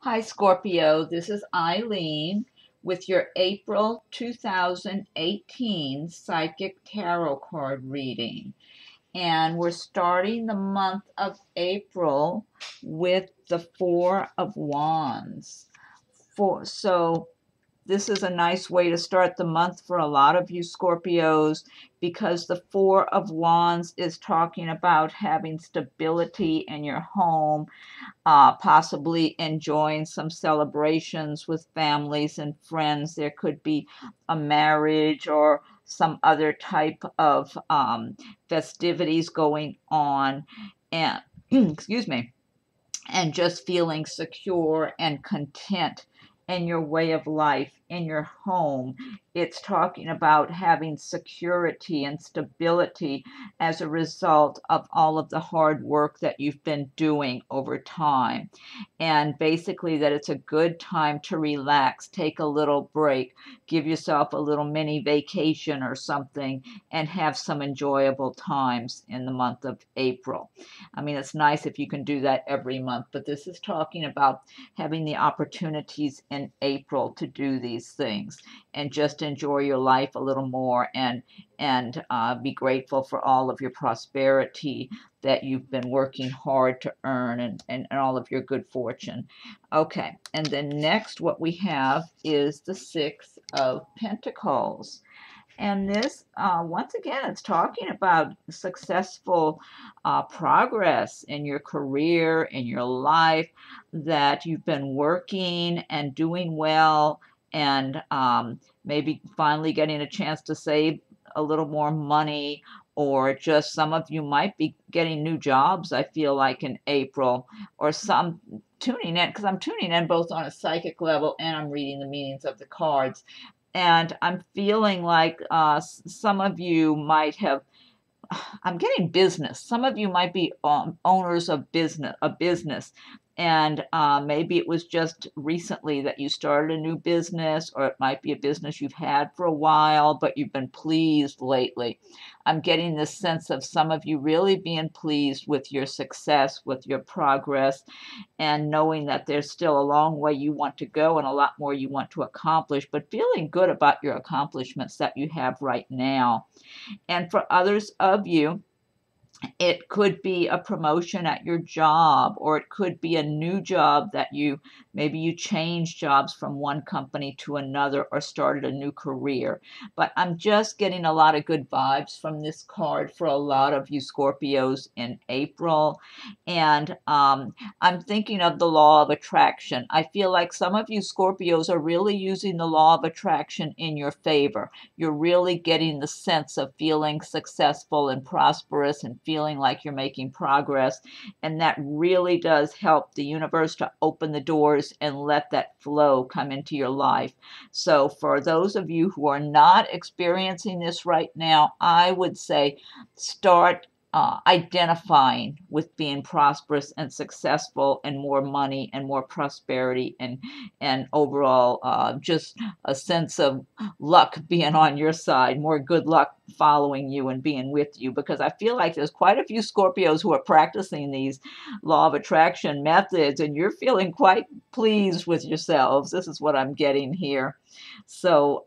Hi, Scorpio. This is Eileen with your April 2018 Psychic Tarot card reading. And we're starting the month of April with the Four of Wands. So this is a nice way to start the month for a lot of you Scorpios because the Four of Wands is talking about having stability in your home, possibly enjoying some celebrations with families and friends. There could be a marriage or some other type of festivities going on, and excuse me, and just feeling secure and content in your way of life, in your home. It's talking about having security and stability as a result of all of the hard work that you've been doing over time. And basically, that it's a good time to relax, take a little break, give yourself a little mini vacation or something, and have some enjoyable times in the month of April. I mean, it's nice if you can do that every month, but this is talking about having the opportunities in April to do these things and just enjoy your life a little more and be grateful for all of your prosperity that you've been working hard to earn and all of your good fortune. Okay, and then next what we have is the Six of Pentacles. And this, once again, it's talking about successful progress in your career, in your life, that you've been working and doing well, and maybe finally getting a chance to save a little more money, or just some of you might be getting new jobs, I feel like, in April, or some tuning in, because I'm tuning in both on a psychic level and I'm reading the meanings of the cards. And I'm feeling like some of you might have, I'm getting business. Some of you might be owners of business, and maybe it was just recently that you started a new business, or it might be a business you've had for a while, but you've been pleased lately. I'm getting this sense of some of you really being pleased with your success, with your progress, and knowing that there's still a long way you want to go and a lot more you want to accomplish, but feeling good about your accomplishments that you have right now. And for others of you, it could be a promotion at your job, or it could be a new job that maybe you changed jobs from one company to another or started a new career. But I'm just getting a lot of good vibes from this card for a lot of you Scorpios in April. And I'm thinking of the law of attraction. I feel like some of you Scorpios are really using the law of attraction in your favor. You're really getting the sense of feeling successful and prosperous and feeling like you're making progress. And that really does help the universe to open the doors and let that flow come into your life. So for those of you who are not experiencing this right now, I would say start identifying with being prosperous and successful and more money and more prosperity and overall just a sense of luck being on your side, more good luck following you and being with you, because I feel like there's quite a few Scorpios who are practicing these law of attraction methods and you're feeling quite pleased with yourselves. This is what I'm getting here. So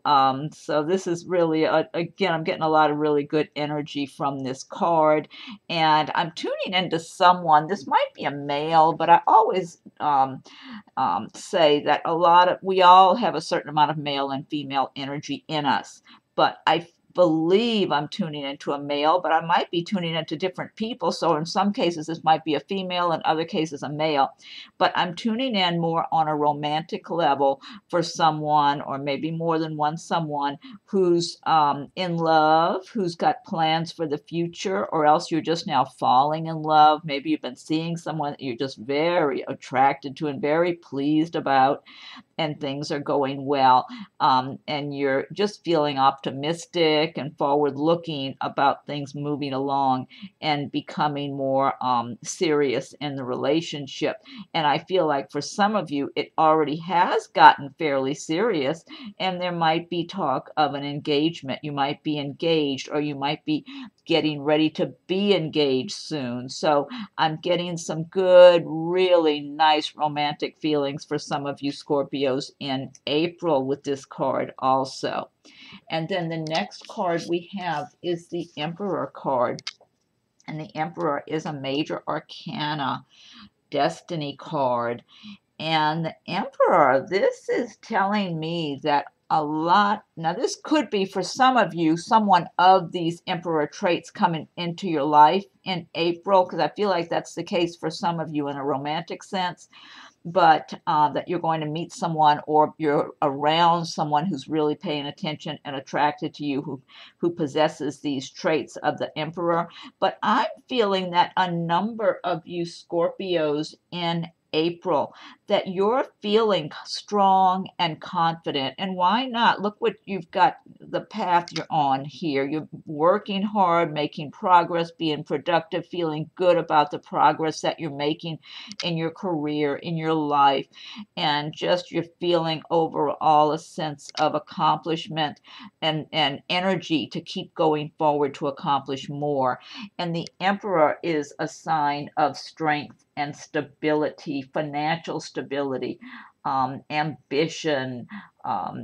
this is really, again, I'm getting a lot of really good energy from this card, and I'm tuning into someone. This might be a male, but I always say that we all have a certain amount of male and female energy in us, but I believe I'm tuning into a male, but I might be tuning into different people. So in some cases, this might be a female, in other cases, a male. But I'm tuning in more on a romantic level for someone, or maybe more than one someone, who's in love, who's got plans for the future, or else you're just now falling in love. Maybe you've been seeing someone that you're just very attracted to and very pleased about, and things are going well, and you're just feeling optimistic and forward looking about things moving along and becoming more serious in the relationship. And I feel like for some of you, it already has gotten fairly serious, and there might be talk of an engagement. You might be engaged, or you might be getting ready to be engaged soon. So I'm getting some good, really nice romantic feelings for some of you Scorpios in April with this card also. And then the next card we have is the Emperor card. And the Emperor is a major arcana destiny card. And the Emperor, this is telling me that a lot, now this could be for some of you, someone of these Emperor traits coming into your life in April, because I feel like that's the case for some of you in a romantic sense, but that you're going to meet someone or you're around someone who's really paying attention and attracted to you, who possesses these traits of the Emperor. But I'm feeling that a number of you Scorpios in April, that you're feeling strong and confident. And why not? Look what you've got, the path you're on here. You're working hard, making progress, being productive, feeling good about the progress that you're making in your career, in your life, and just you're feeling overall a sense of accomplishment and energy to keep going forward to accomplish more. And the Emperor is a sign of strength and stability, financial stability, ambition,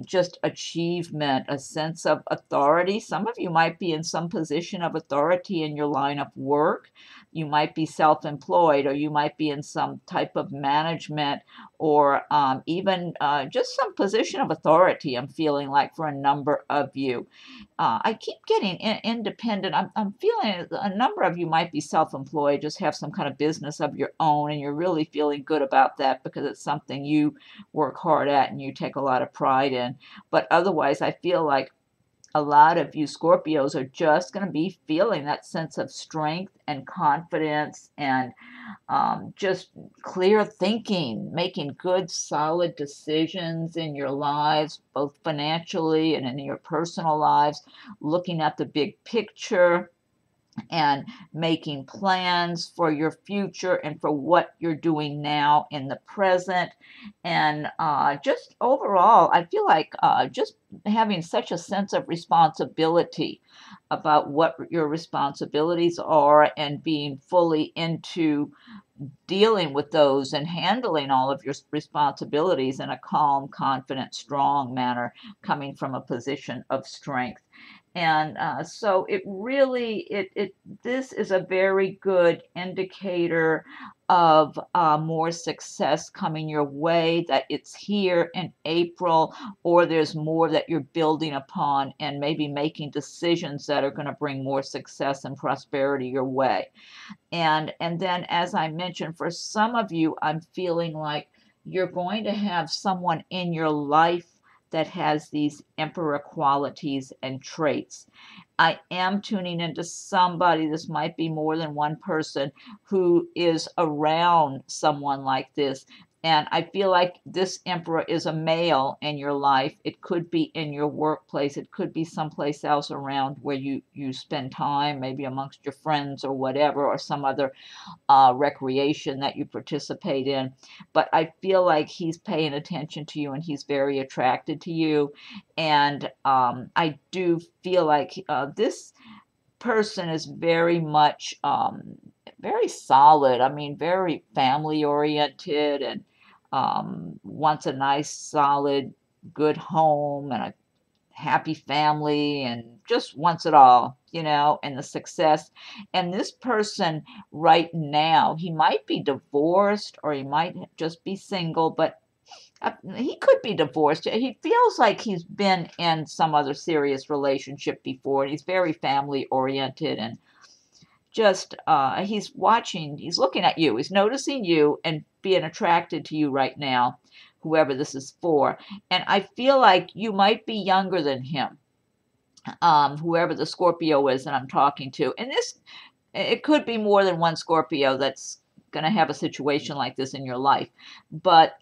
just achievement, a sense of authority. Some of you might be in some position of authority in your line of work. You might be self-employed, or you might be in some type of management, or even just some position of authority, I'm feeling like, for a number of you. I keep getting independent. I'm feeling a number of you might be self-employed, just have some kind of business of your own, and you're really feeling good about that because it's something you work hard at and you take a lot of pride in. But otherwise, I feel like a lot of you Scorpios are just going to be feeling that sense of strength and confidence and just clear thinking, making good, solid decisions in your lives, both financially and in your personal lives, looking at the big picture and making plans for your future and for what you're doing now in the present. And just overall, I feel like just having such a sense of responsibility about what your responsibilities are and being fully into dealing with those and handling all of your responsibilities in a calm, confident, strong manner, coming from a position of strength. And so it really, this is a very good indicator of more success coming your way, that it's here in April, or there's more that you're building upon and maybe making decisions that are going to bring more success and prosperity your way. And then, as I mentioned, for some of you, I'm feeling like you're going to have someone in your life that has these Emperor qualities and traits. I am tuning into somebody, this might be more than one person, who is around someone like this. And I feel like this Emperor is a male in your life. It could be in your workplace. It could be someplace else around where you spend time, maybe amongst your friends or whatever, or some other recreation that you participate in. But I feel like he's paying attention to you and he's very attracted to you. And I do feel like this person is very much very solid. I mean, very family oriented, and wants a nice, solid, good home and a happy family, and just wants it all, and the success. And this person right now, he might be divorced or he might just be single, but he could be divorced. He feels like he's been in some other serious relationship before, and he's very family oriented, and just he's looking at you, he's noticing you and being attracted to you right now, whoever this is for. And I feel like you might be younger than him, whoever the Scorpio is that I'm talking to. And it could be more than one Scorpio that's going to have a situation like this in your life. But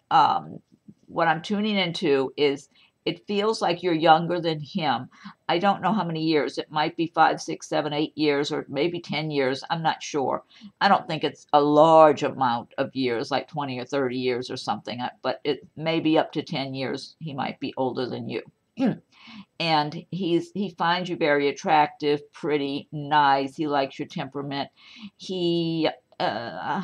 what I'm tuning into is, it feels like you're younger than him. I don't know how many years. It might be 5, 6, 7, 8 years, or maybe 10 years. I'm not sure. I don't think it's a large amount of years, like 20 or 30 years or something, but it may be up to 10 years. He might be older than you. And he finds you very attractive, pretty, nice. He likes your temperament. He uh,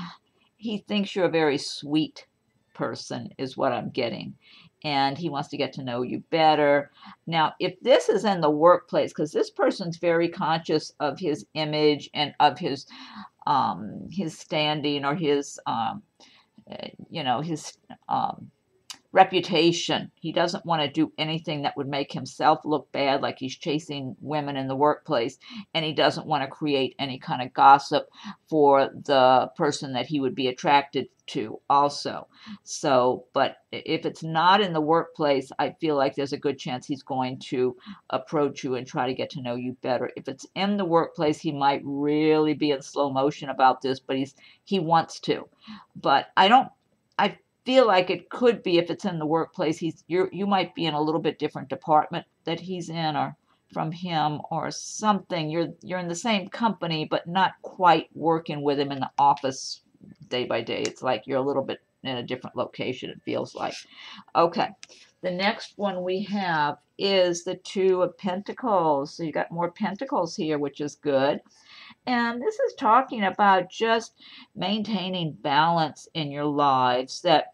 he thinks you're a very sweet person, is what I'm getting. And he wants to get to know you better. Now, if this is in the workplace, because this person's very conscious of his image and of his standing, or his his reputation. He doesn't want to do anything that would make himself look bad, like he's chasing women in the workplace, and he doesn't want to create any kind of gossip for the person that he would be attracted to also. So, but if it's not in the workplace, I feel like there's a good chance he's going to approach you and try to get to know you better. If it's in the workplace, he might really be in slow motion about this, but he wants to. But I feel like it could be, if it's in the workplace, you might be in a little bit different department that he's in, or from him, or something. You're in the same company, but not quite working with him in the office day by day. It's like you're a little bit in a different location, it feels like. Okay, the next one we have is the Two of Pentacles. So you got more pentacles here, which is good. And this is talking about just maintaining balance in your lives, that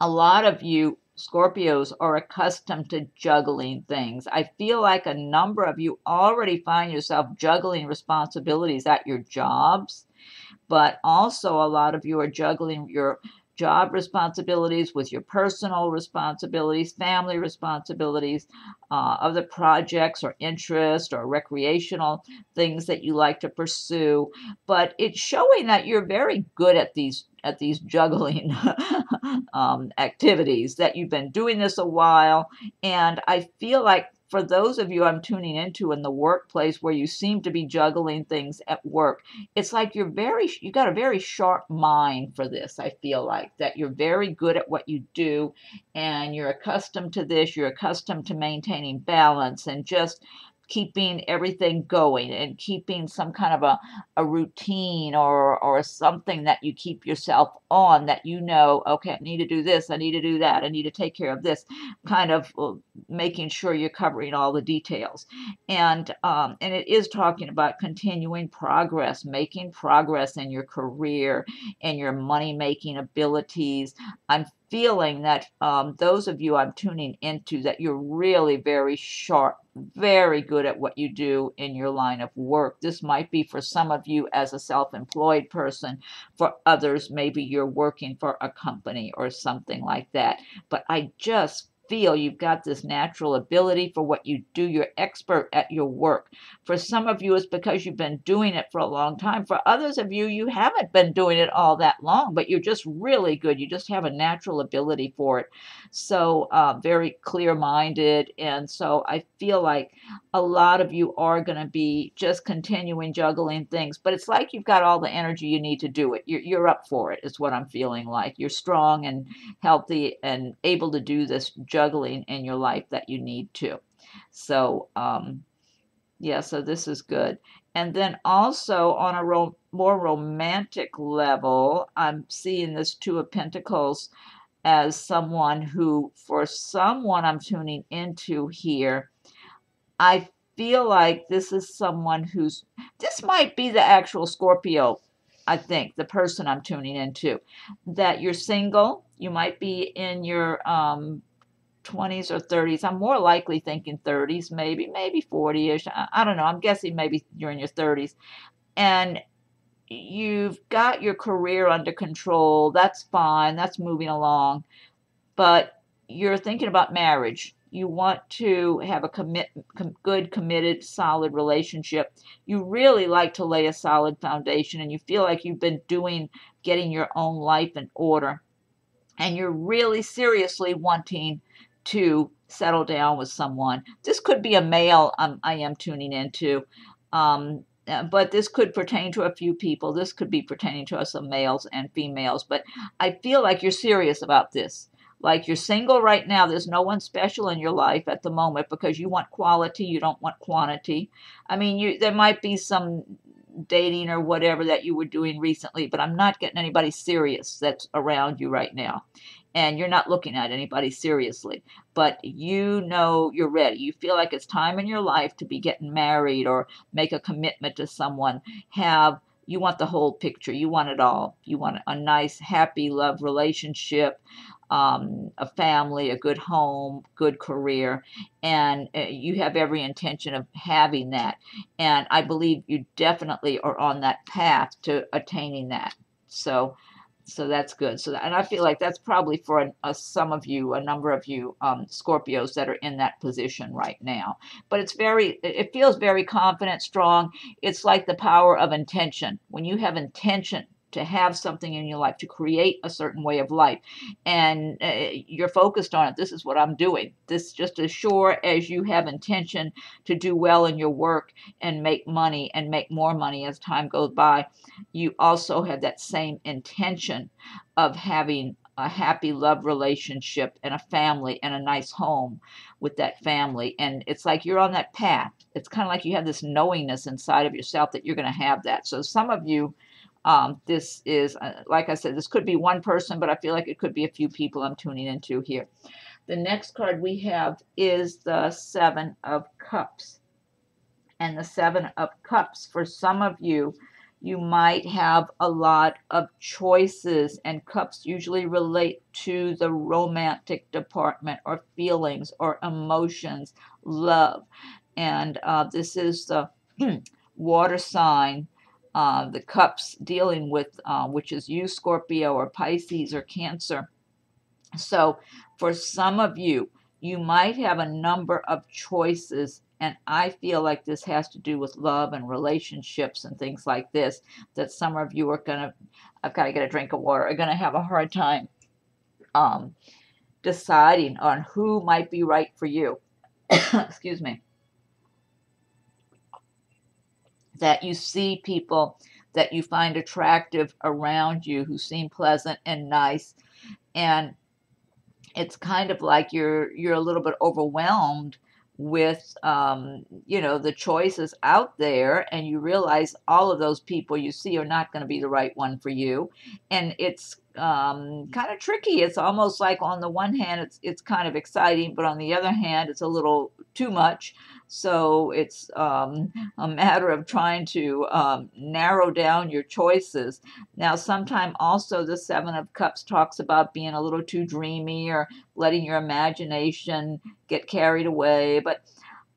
a lot of you Scorpios are accustomed to juggling things. I feel like a number of you already find yourself juggling responsibilities at your jobs, but also a lot of you are juggling your job responsibilities with your personal responsibilities, family responsibilities, other projects or interests or recreational things that you like to pursue. But it's showing that you're very good at these juggling activities, that you've been doing this a while. And I feel like for those of you I'm tuning into in the workplace, where you seem to be juggling things at work, it's like you got a very sharp mind for this. I feel like that you're very good at what you do, and you're accustomed to this. You're accustomed to maintaining balance and just keeping everything going, and keeping some kind of a routine, or something that you keep yourself on, that okay, I need to do this, I need to do that, I need to take care of this, kind of making sure you're covering all the details. And it is talking about continuing progress, making progress in your career and your money making abilities. I'm feeling that those of you I'm tuning into, that you're really very sharp, very good at what you do in your line of work. This might be for some of you as a self-employed person. For others, maybe you're working for a company or something like that. But I just feel you've got this natural ability for what you do. You're expert at your work. For some of you, it's because you've been doing it for a long time. For others of you, you haven't been doing it all that long, but you're just really good. You just have a natural ability for it. So very clear-minded. And so I feel like a lot of you are going to be just continuing juggling things, but it's like you've got all the energy you need to do it. You're up for it, is what I'm feeling like. You're strong and healthy and able to do this juggling in your life that you need to. So yeah, so this is good. And then also on a more romantic level, I'm seeing this Two of Pentacles as someone who, for someone I'm tuning into here, I feel like this is someone this might be the actual Scorpio, I think, the person I'm tuning into, that you're single. You might be in your 20s or 30s. I'm more likely thinking 30s, maybe 40-ish. I don't know. I'm guessing maybe you're in your 30s. And you've got your career under control. That's fine. That's moving along. But you're thinking about marriage. You want to have a good, committed, solid relationship. You really like to lay a solid foundation, and you feel like you've been getting your own life in order. And you're really seriously wanting to settle down with someone. This could be a male I am tuning into. But this could pertain to a few people. This could be pertaining to some males and females. But I feel like you're serious about this. Like you're single right now. There's no one special in your life at the moment, because you want quality. You don't want quantity. I mean, there might be some dating or whatever that you were doing recently, but I'm not getting anybody serious that's around you right now. And you're not looking at anybody seriously, but you know you're ready. You feel like it's time in your life to be getting married or make a commitment to someone. You want the whole picture. You want it all. You want a nice, happy, love relationship, a family, a good home, good career, and you have every intention of having that. And I believe you definitely are on that path to attaining that. So that's good. And I feel like that's probably for some of you, a number of you Scorpios that are in that position right now. But it feels very confident, strong. It's like the power of intention. When you have intention to have something in your life, to create a certain way of life, and you're focused on it. This is what I'm doing. This, just as sure as you have intention to do well in your work and make money and make more money as time goes by, you also have that same intention of having a happy love relationship and a family and a nice home with that family. And it's like you're on that path. It's kind of like you have this knowingness inside of yourself that you're going to have that. So some of you, this is, like I said, this could be one person, but I feel like it could be a few people I'm tuning into here. The next card we have is the Seven of Cups. And the Seven of Cups, for some of you, you might have a lot of choices, and cups usually relate to the romantic department or feelings or emotions, love. And this is the water sign, the cups dealing with, which is you, Scorpio, or Pisces, or Cancer. So for some of you, you might have a number of choices, and I feel like this has to do with love and relationships and things like this, that some of you are gonna, I've got to get a drink of water, are gonna have a hard time deciding on who might be right for you. Excuse me. That you see people that you find attractive around you who seem pleasant and nice, and it's kind of like you're a little bit overwhelmed with the choices out there, and you realize all of those people you see are not going to be the right one for you, and it's kind of tricky. It's almost like on the one hand it's kind of exciting, but on the other hand it's a little too much. So it's a matter of trying to narrow down your choices. Now, sometime also the Seven of Cups talks about being a little too dreamy or letting your imagination get carried away. But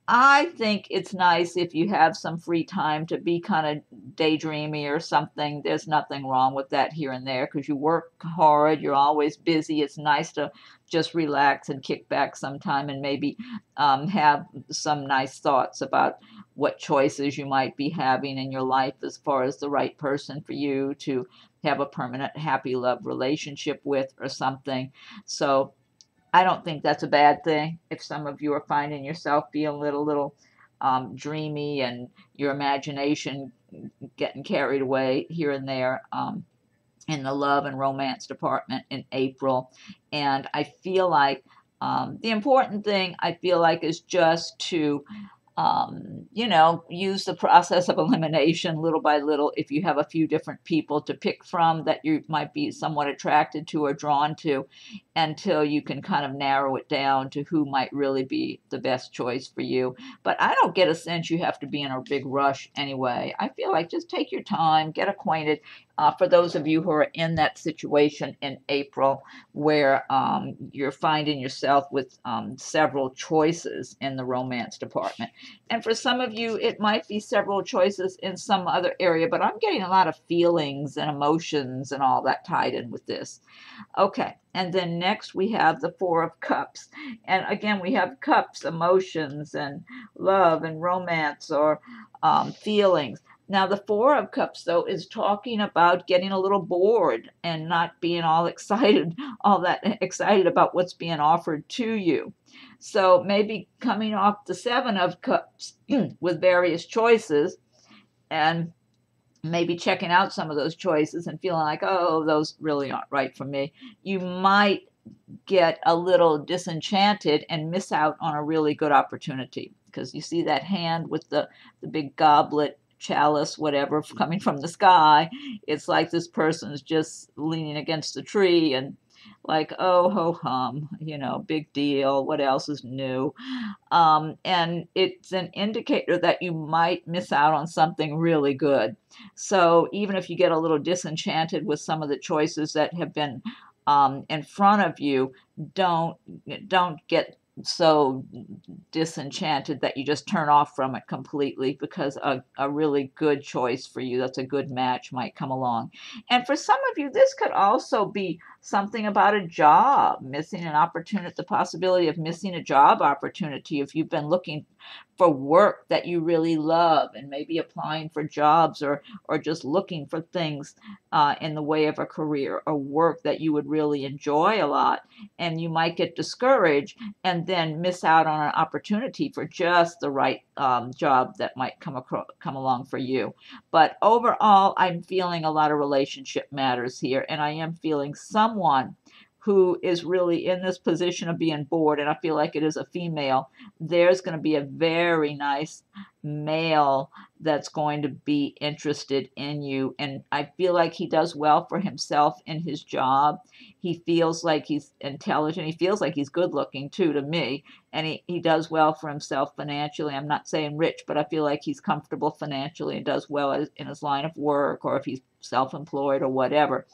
I think it's nice if you have some free time to be kind of daydreamy or something. There's nothing wrong with that here and there, because you work hard, you're always busy. It's nice to just relax and kick back sometime and maybe have some nice thoughts about what choices you might be having in your life as far as the right person for you to have a permanent happy love relationship with or something. So I don't think that's a bad thing if some of you are finding yourself being a little dreamy and your imagination getting carried away here and there in the love and romance department in April. And I feel like the important thing, I feel like, is just to use the process of elimination little by little. If you have a few different people to pick from that you might be somewhat attracted to or drawn to, until you can kind of narrow it down to who might really be the best choice for you. But I don't get a sense you have to be in a big rush anyway. I feel like just take your time, get acquainted. For those of you who are in that situation in April where you're finding yourself with several choices in the romance department. And for some of you, it might be several choices in some other area, but I'm getting a lot of feelings and emotions and all that tied in with this. Okay, and then next we have the Four of Cups. And again, we have cups, emotions, and love and romance, or feelings. Now, the Four of Cups, though, is talking about getting a little bored and not being all that excited about what's being offered to you. So maybe coming off the Seven of Cups with various choices, and maybe checking out some of those choices and feeling like, oh, those really aren't right for me. You might get a little disenchanted and miss out on a really good opportunity, because you see that hand with the big goblet chalice, whatever, coming from the sky. It's like this person's just leaning against the tree and like, oh, ho hum, you know, big deal. What else is new? And it's an indicator that you might miss out on something really good. So even if you get a little disenchanted with some of the choices that have been in front of you, don't get so disenchanted that you just turn off from it completely, because a really good choice for you, that's a good match, might come along. And for some of you, this could also be something about a job, missing an opportunity, the possibility of missing a job opportunity if you've been looking for work that you really love and maybe applying for jobs, or just looking for things in the way of a career or work that you would really enjoy a lot, and you might get discouraged and then miss out on an opportunity for just the right job that might come along for you. But overall, I'm feeling a lot of relationship matters here, and I am feeling someone who is really in this position of being bored, and I feel like it is a female. There's going to be a very nice male that's going to be interested in you, and I feel like he does well for himself in his job. He feels like he's intelligent. He feels like he's good looking too, to me, and he does well for himself financially. I'm not saying rich, but I feel like he's comfortable financially and does well in his line of work, or if he's self-employed or whatever.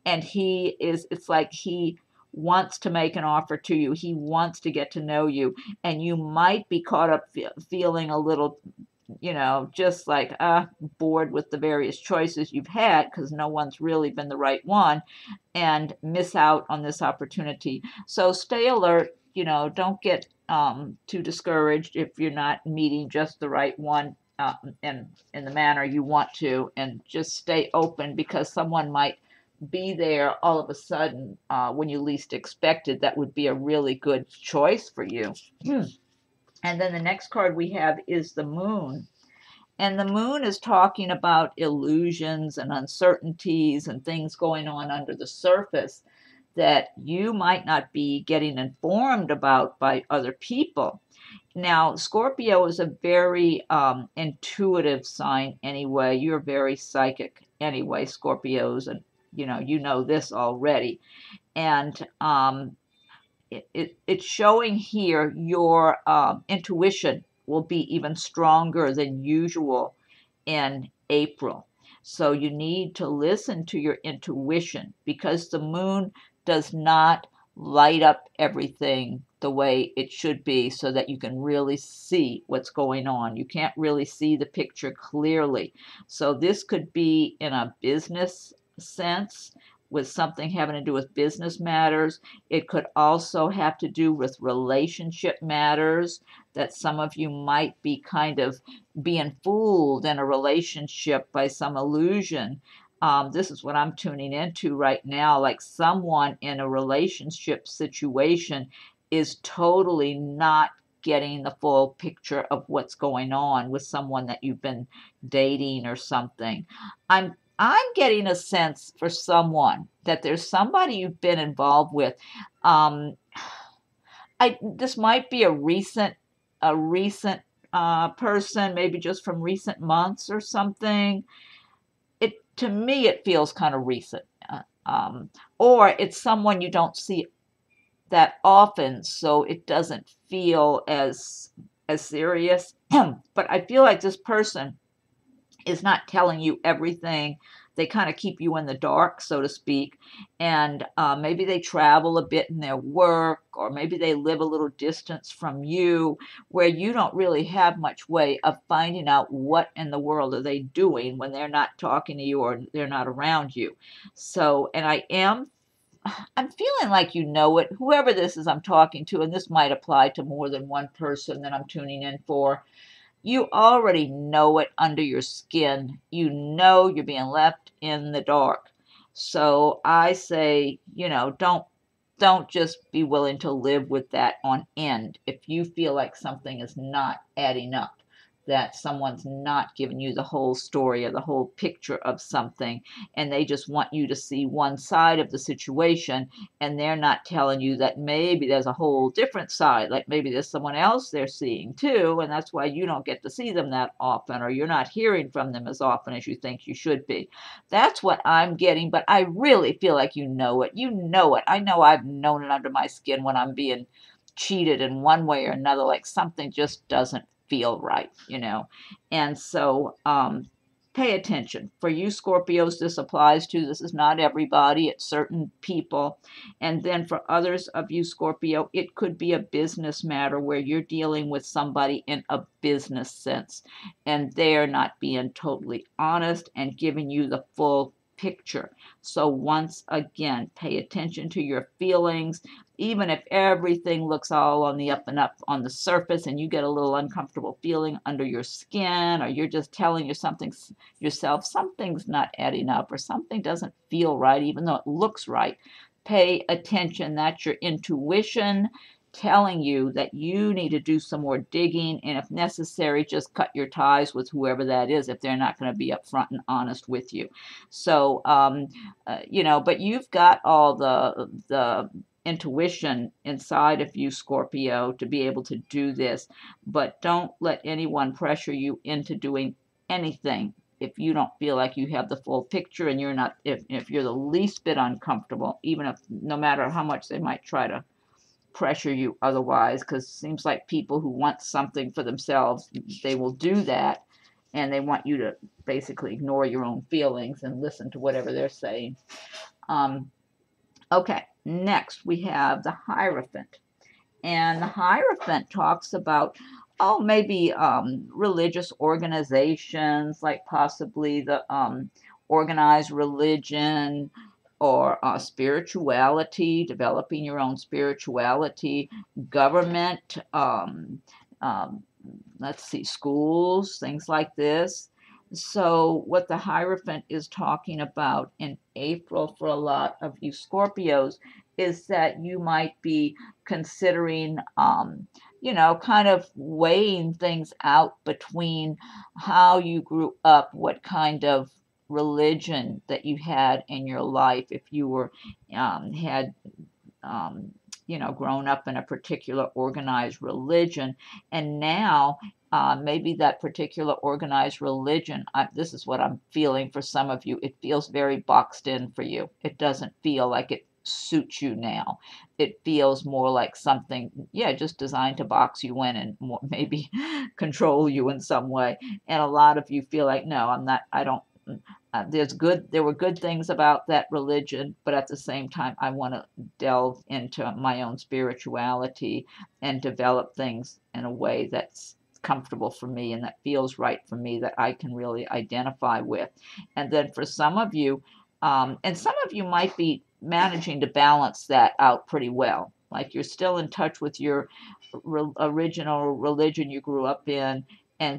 And it's like he wants to make an offer to you. He wants to get to know you, and you might be caught up feeling a little, you know, just like bored with the various choices you've had, because no one's really been the right one, and miss out on this opportunity. So stay alert. You know, don't get too discouraged if you're not meeting just the right one in the manner you want to, and just stay open, because someone might be there all of a sudden when you least expected. That would be a really good choice for you. And then the next card we have is the moon. And the moon is talking about illusions and uncertainties and things going on under the surface that you might not be getting informed about by other people. Now, Scorpio is a very intuitive sign anyway. You're very psychic anyway, Scorpios, and you know this already. And it's showing here your intuition will be even stronger than usual in April. So you need to listen to your intuition, because the moon does not light up everything the way it should be so that you can really see what's going on. You can't really see the picture clearly. So this could be in a business sense, with something having to do with business matters. It could also have to do with relationship matters, that some of you might be kind of being fooled in a relationship by some illusion. This is what I'm tuning into right now. Like someone in a relationship situation is totally not getting the full picture of what's going on with someone that you've been dating or something. I'm getting a sense for someone that there's somebody you've been involved with. This might be a recent person, maybe just from recent months or something. To me, it feels kind of recent, or it's someone you don't see that often, so it doesn't feel as serious. But I feel like this person is not telling you everything. They kind of keep you in the dark, so to speak. And maybe they travel a bit in their work, or maybe they live a little distance from you, where you don't really have much way of finding out what in the world are they doing when they're not talking to you or they're not around you. So, and I'm feeling like you know it, whoever this is I'm talking to, and this might apply to more than one person that I'm tuning in for. You already know it under your skin. You know you're being left in the dark. So I say, don't just be willing to live with that on end if you feel like something is not adding up. that someone's not giving you the whole story or the whole picture of something, and they just want you to see one side of the situation, and they're not telling you that maybe there's a whole different side, like maybe there's someone else they're seeing too, and that's why you don't get to see them that often, or you're not hearing from them as often as you think you should be. That's what I'm getting, but I really feel like you know it. You know it. I know I've known it under my skin when I'm being cheated in one way or another, like something just doesn't feel right, you know. And so pay attention. For you Scorpios, this applies to. This is not everybody, it's certain people. And then for others of you Scorpio, it could be a business matter where you're dealing with somebody in a business sense, and they're not being totally honest and giving you the full picture. So once again, pay attention to your feelings. Even if everything looks all on the up and up on the surface and you get a little uncomfortable feeling under your skin, or you're just telling yourself something's not adding up or something doesn't feel right, even though it looks right, pay attention. That's your intuition telling you that you need to do some more digging, and if necessary, just cut your ties with whoever that is if they're not going to be upfront and honest with you. So, you know, but you've got all the intuition inside of you, Scorpio, to be able to do this, but don't let anyone pressure you into doing anything if you don't feel like you have the full picture, and you're not, if you're the least bit uncomfortable, even if no matter how much they might try to pressure you otherwise, because it seems like people who want something for themselves, they will do that, and they want you to basically ignore your own feelings and listen to whatever they're saying. Okay, next we have the Hierophant. And the Hierophant talks about, oh, maybe religious organizations, like possibly the organized religion, or spirituality, developing your own spirituality, government, let's see, schools, things like this. So what the Hierophant is talking about in April for a lot of you Scorpios is that you might be considering, you know, kind of weighing things out between how you grew up, what kind of religion that you had in your life, if you were had you know, grown up in a particular organized religion, and now maybe that particular organized religion, this is what I'm feeling for some of you, it feels very boxed in for you. It doesn't feel like it suits you now. It feels more like something, yeah, just designed to box you in and more, maybe control you in some way. And a lot of you feel like, no, I'm not, I don't, there were good things about that religion, but at the same time, I want to delve into my own spirituality and develop things in a way that's comfortable for me and that feels right for me, that I can really identify with. And then for some of you, and some of you might be managing to balance that out pretty well. Like you're still in touch with your original religion you grew up in,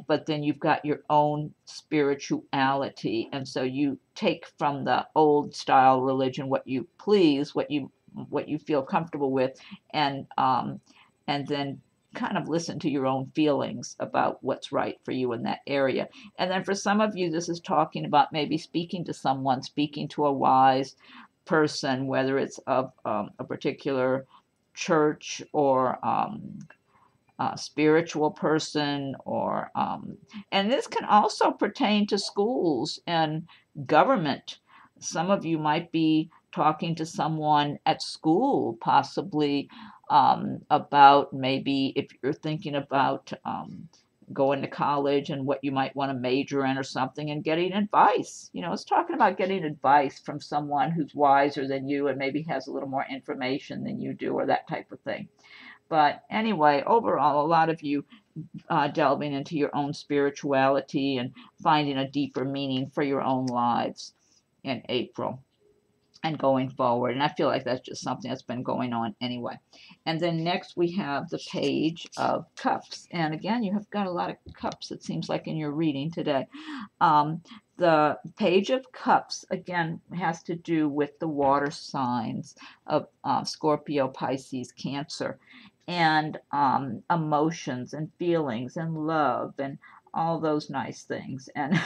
but then you've got your own spirituality, and so you take from the old style religion what you please, what you feel comfortable with, and then kind of listen to your own feelings about what's right for you in that area. And then for some of you, this is talking about maybe speaking to someone, speaking to a wise person, whether it's of a particular church or spiritual person, or and this can also pertain to schools and government. Some of you might be talking to someone at school, possibly about, maybe if you're thinking about going to college and what you might want to major in or something, and getting advice. You know, it's talking about getting advice from someone who's wiser than you and maybe has a little more information than you do, or that type of thing. But anyway, overall, a lot of you delving into your own spirituality and finding a deeper meaning for your own lives in April and going forward. And I feel like that's just something that's been going on anyway. And then next we have the Page of Cups. And again, you have got a lot of cups, it seems like, in your reading today. The Page of Cups, again, has to do with the water signs of Scorpio, Pisces, Cancer, and emotions and feelings and love and all those nice things. And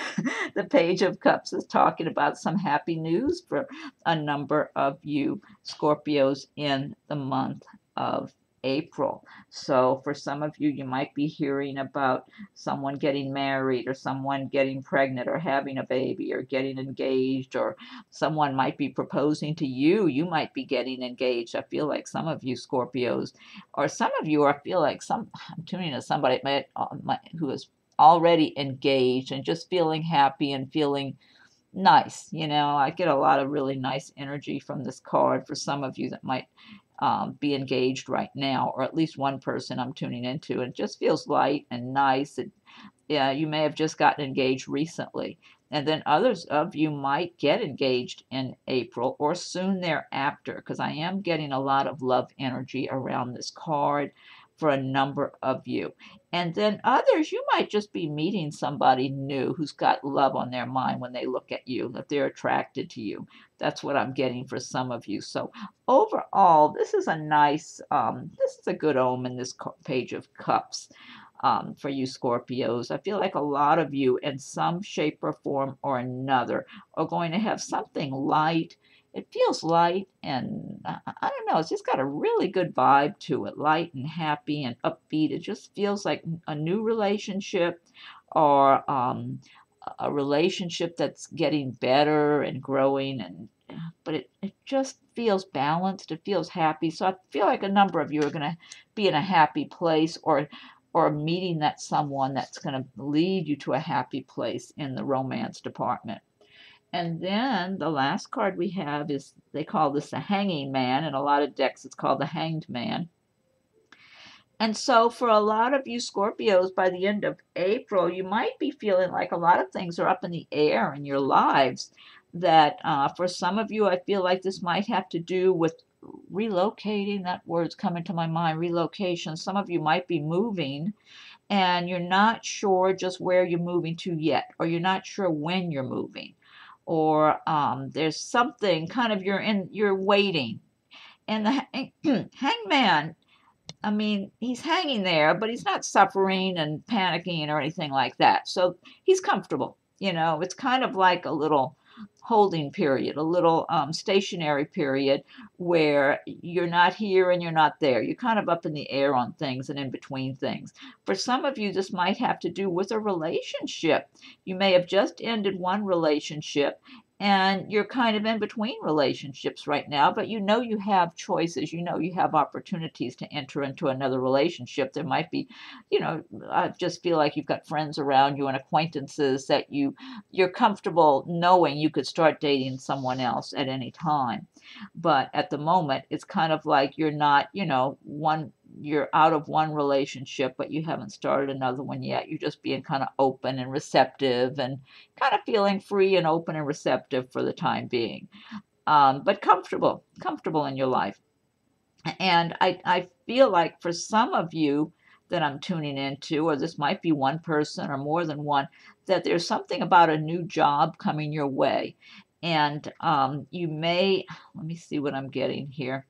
the Page of Cups is talking about some happy news for a number of you Scorpios in the month of April. So for some of you, you might be hearing about someone getting married or someone getting pregnant or having a baby or getting engaged, or someone might be proposing to you. You might be getting engaged. I feel like some of you Scorpios, or some of you, I feel like I'm tuning to somebody who is already engaged and just feeling happy and feeling nice. I get a lot of really nice energy from this card for some of you that might be engaged right now, or at least one person I'm tuning into, and it just feels light and nice. Yeah, you may have just gotten engaged recently. And then others of you might get engaged in April or soon thereafter, because I am getting a lot of love energy around this card for a number of you. And then others, you might just be meeting somebody new who's got love on their mind when they look at you, that they're attracted to you. That's what I'm getting for some of you. So overall, this is a nice, this is a good omen, this Page of Cups. For you Scorpios, I feel like a lot of you in some shape or form or another are going to have something light. It feels light, and I don't know, it's just got a really good vibe to it, light and happy and upbeat. It just feels like a new relationship, or a relationship that's getting better and growing, and but it just feels balanced. It feels happy. So I feel like a number of you are going to be in a happy place, or meeting that someone that's going to lead you to a happy place in the romance department. And then the last card we have is, they call this the Hanging Man. In a lot of decks, it's called the Hanged Man. And so for a lot of you Scorpios, by the end of April, you might be feeling like a lot of things are up in the air in your lives. That for some of you, I feel like this might have to do with relocating. That word's coming to my mind, relocation. Some of you might be moving, and you're not sure just where you're moving to yet, or you're not sure when you're moving, or there's something kind of you're waiting. And the hangman, I mean, he's hanging there, but he's not suffering and panicking or anything like that. So he's comfortable. It's kind of like a little holding period, a little stationary period where you're not here and you're not there. You're kind of up in the air on things and in between things. For some of you, this might have to do with a relationship. You may have just ended one relationship, and you're kind of in between relationships right now, but you have choices, you have opportunities to enter into another relationship. There might be, I just feel like you've got friends around you and acquaintances that you're comfortable knowing you could start dating someone else at any time. But at the moment, it's kind of like you're not, you're out of one relationship, but you haven't started another one yet. You're just being kind of open and receptive, and kind of feeling free and open and receptive for the time being, but comfortable in your life. And I feel like for some of you that I'm tuning into, or this might be one person or more than one, that there's something about a new job coming your way. And you may, let me see what I'm getting here.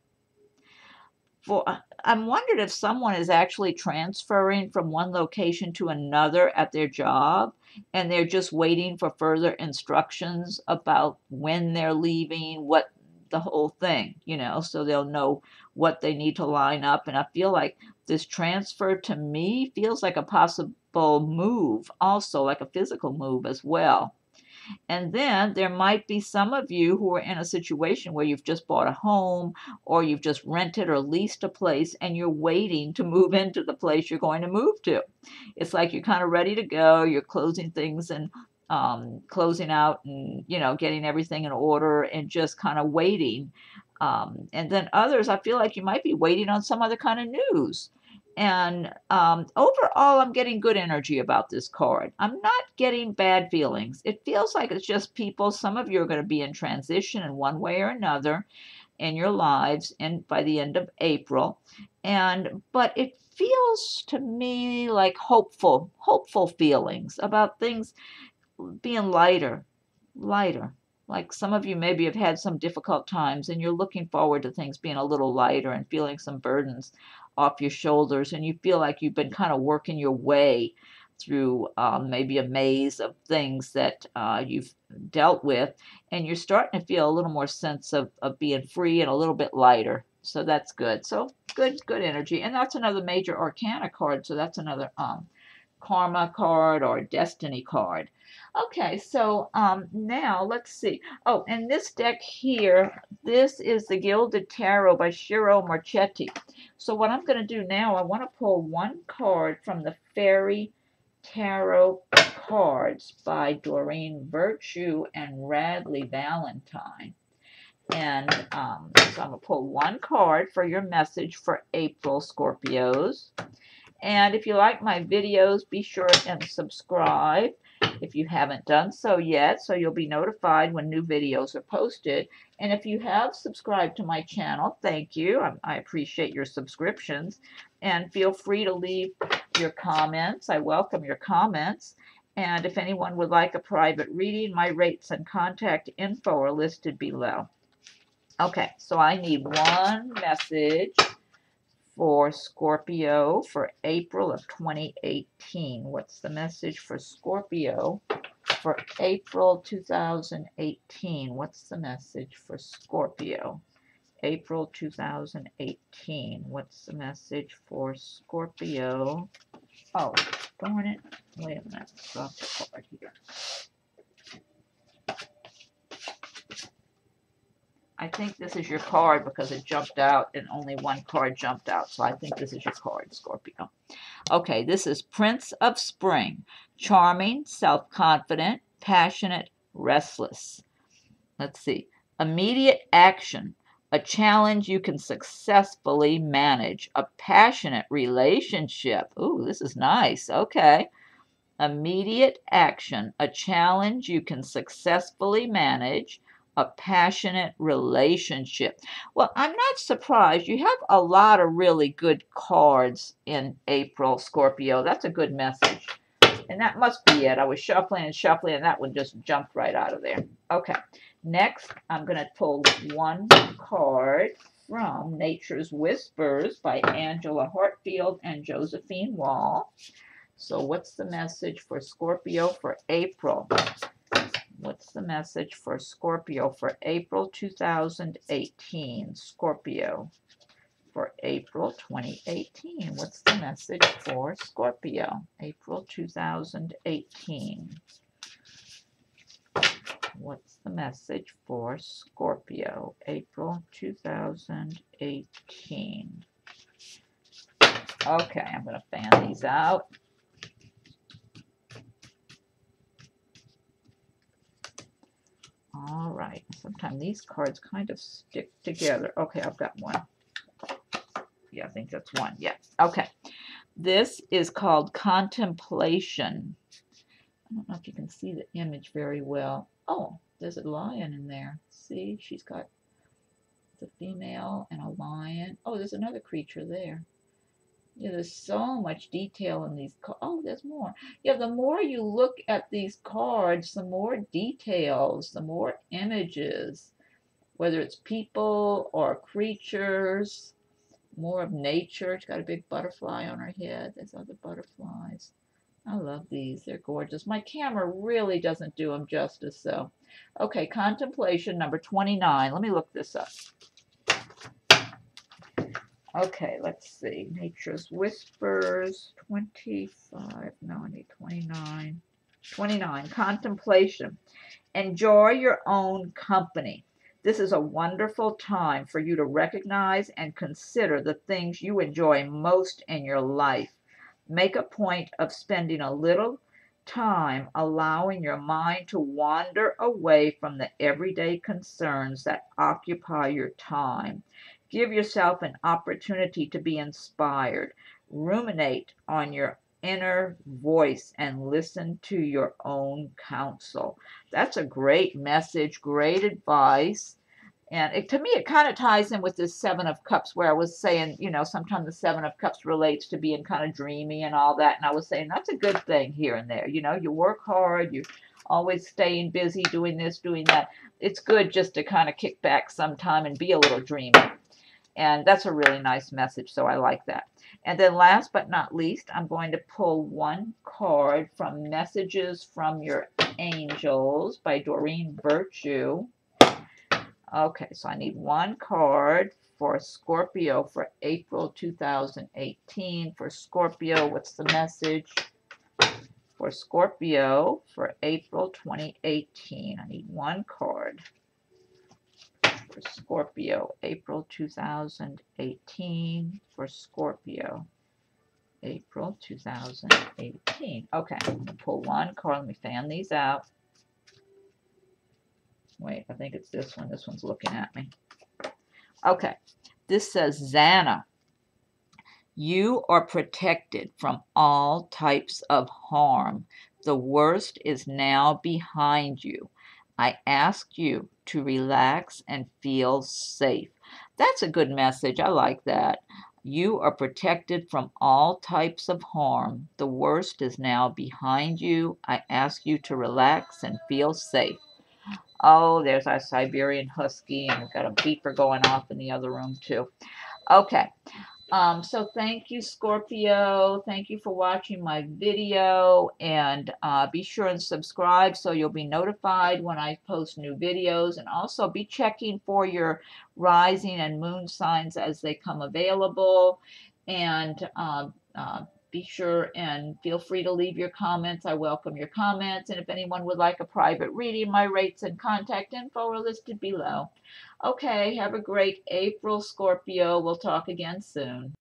I'm wondering if someone is actually transferring from one location to another at their job, and they're just waiting for further instructions about when they're leaving, what the whole thing, so they'll know what they need to line up. And I feel like this transfer to me feels like a possible move, also like a physical move as well. And then there might be some of you who are in a situation where you've just bought a home, or you've just rented or leased a place, and you're waiting to move into the place you're going to move to. It's like you're kind of ready to go. You're closing things and closing out, and getting everything in order, and just kind of waiting. And then others, I feel like you might be waiting on some other kind of news. And overall, I'm getting good energy about this card. I'm not getting bad feelings. It feels like it's just people. Some of you are going to be in transition in one way or another in your lives, and by the end of April. But it feels to me like hopeful feelings about things being lighter. Like some of you maybe have had some difficult times, and you're looking forward to things being a little lighter and feeling some burdens off your shoulders, and you feel like you've been kind of working your way through maybe a maze of things that you've dealt with, and you're starting to feel a little more sense of being free and a little bit lighter. So that's good. So good energy. And that's another major arcana card. So that's another karma card or destiny card. Okay, so now let's see. Oh, and this deck here, this is the Gilded Tarot by Ciro Marchetti. So what I'm going to do now, I want to pull one card from the Fairy Tarot cards by Doreen Virtue and Radleigh Valentine. And so I'm going to pull one card for your message for April, Scorpios. And if you like my videos, be sure and subscribe if you haven't done so yet, so you'll be notified when new videos are posted. And if you have subscribed to my channel, thank you. I appreciate your subscriptions. And feel free to leave your comments. I welcome your comments. And if anyone would like a private reading, my rates and contact info are listed below. Okay, so I need one message for Scorpio for April of 2018. What's the message for Scorpio for April 2018? What's the message for Scorpio? April 2018. What's the message for Scorpio? Oh, darn it. Wait a minute. Drop the card here. I think this is your card because it jumped out and only one card jumped out. So I think this is your card, Scorpio. Okay, this is Prince of Spring. Charming, self-confident, passionate, restless. Let's see. Immediate action. A challenge you can successfully manage. A passionate relationship. Ooh, this is nice. Okay. Immediate action. A challenge you can successfully manage. A passionate relationship. Well, I'm not surprised. You have a lot of really good cards in April, Scorpio. That's a good message. And that must be it. I was shuffling and shuffling, and that one just jumped right out of there. Okay. Next, I'm going to pull one card from Nature's Whispers by Angela Hartfield and Josephine Wall. So what's the message for Scorpio for April? What's the message for Scorpio for April 2018? Scorpio for April 2018. What's the message for Scorpio? April 2018. What's the message for Scorpio? April 2018. Okay, I'm going to fan these out. All right. Sometimes these cards kind of stick together. Okay, I've got one. Yeah, I think that's one. Yeah. Okay. This is called Contemplation. I don't know if you can see the image very well. Oh, there's a lion in there. See, she's got the female and a lion. Oh, there's another creature there. Yeah, there's so much detail in these cards. Oh, there's more. Yeah, the more you look at these cards, the more details, the more images, whether it's people or creatures, more of nature. She's got a big butterfly on her head. There's other butterflies. I love these. They're gorgeous. My camera really doesn't do them justice, though. Okay, Contemplation number 29. Let me look this up. Okay, let's see. Nature's Whispers, 25. No, I need 29. 29, Contemplation. Enjoy your own company. This is a wonderful time for you to recognize and consider the things you enjoy most in your life. Make a point of spending a little time allowing your mind to wander away from the everyday concerns that occupy your time. Give yourself an opportunity to be inspired. Ruminate on your inner voice and listen to your own counsel. That's a great message, great advice. And to me, it kind of ties in with this Seven of Cups where I was saying, you know, sometimes the Seven of Cups relates to being kind of dreamy and all that. And I was saying that's a good thing here and there. You know, you work hard, you're always staying busy doing this, doing that. It's good just to kind of kick back sometime and be a little dreamy. And that's a really nice message, so I like that. And then last but not least, I'm going to pull one card from Messages from Your Angels by Doreen Virtue. Okay, so I need one card for Scorpio for April 2018. For Scorpio, what's the message for Scorpio for April 2018? I need one card for Scorpio, April 2018 for Scorpio. April 2018. Okay, I'm going to pull one card. Let me fan these out. Wait, I think it's this one. This one's looking at me. Okay, this says, Xana, you are protected from all types of harm. The worst is now behind you. I ask you to relax and feel safe. That's a good message. I like that. You are protected from all types of harm. The worst is now behind you. I ask you to relax and feel safe. Oh, there's our Siberian Husky, and we've got a beeper going off in the other room too. Okay. So thank you, Scorpio. Thank you for watching my video, and be sure and subscribe so you'll be notified when I post new videos, and also be checking for your rising and moon signs as they come available, and be sure and feel free to leave your comments. I welcome your comments, and if anyone would like a private reading, my rates and contact info are listed below. Okay, have a great April, Scorpio. We'll talk again soon.